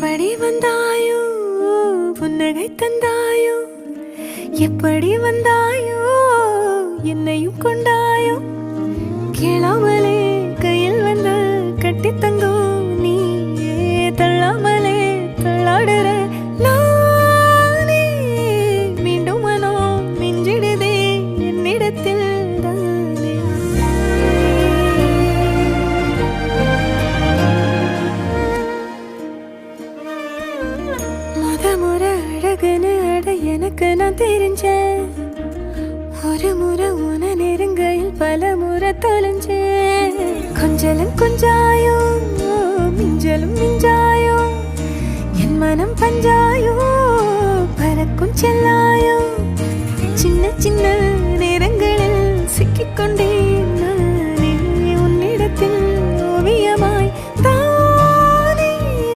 எப்படி வந்தாயோ புன்னகை தந்தாயோ எப்படி வந்தாயோ என்னையும் கொண்டாயோ கேளாமலே கையில் வந்து கட்டி தங்கும் நீயே தள்ளாமலே தள்ளாடுற நானே மீண்டும் மனோ மிஞ்சிடுதே என்னிடத்தில் தானே முறை அழகுன்னு அட எனக்கு நான் தெரிஞ்சேன் ஒரு முறை உன நெருங்கையில் பல முறை தொலைஞ்சேன் கொஞ்சலும் கொஞ்சாயோ மிஞ்சலும் மிஞ்சாயோ என் மனம் பஞ்சாயோ பறக்கும் செல்லாயோ சின்ன சின்ன நேரங்களில் சிக்கிக்கொண்டேன் நானே உன்னிடத்தில் ஓவியமா